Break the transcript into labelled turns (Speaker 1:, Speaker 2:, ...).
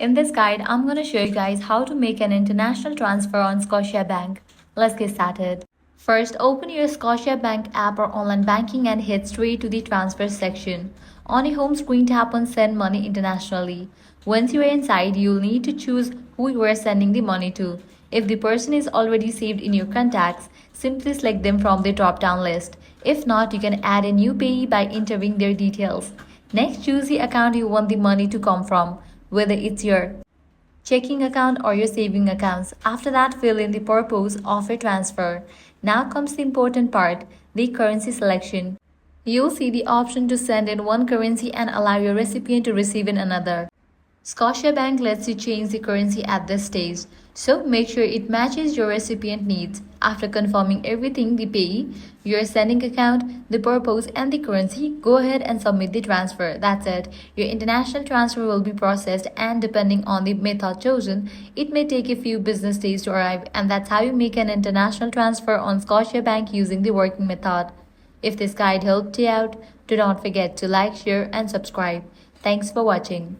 Speaker 1: In this guide, I'm going to show you guys how to make an international transfer on Scotiabank. Let's get started. First, open your Scotiabank app or online banking and head straight to the transfer section. On your home screen, tap on Send Money Internationally. Once you are inside, you'll need to choose who you are sending the money to. If the person is already saved in your contacts, simply select them from the drop-down list. If not, you can add a new payee by entering their details. Next, choose the account you want the money to come from, whether it's your checking account or your saving accounts. After that, fill in the purpose of your transfer. Now comes the important part, the currency selection. You'll see the option to send in one currency and allow your recipient to receive in another. Scotiabank lets you change the currency at this stage, so make sure it matches your recipient needs. After confirming everything, the payee, your sending account, the purpose and the currency, go ahead and submit the transfer. That's it. Your international transfer will be processed, and depending on the method chosen, it may take a few business days to arrive, and that's how you make an international transfer on Scotiabank using the working method. If this guide helped you out, do not forget to like, share and subscribe. Thanks for watching.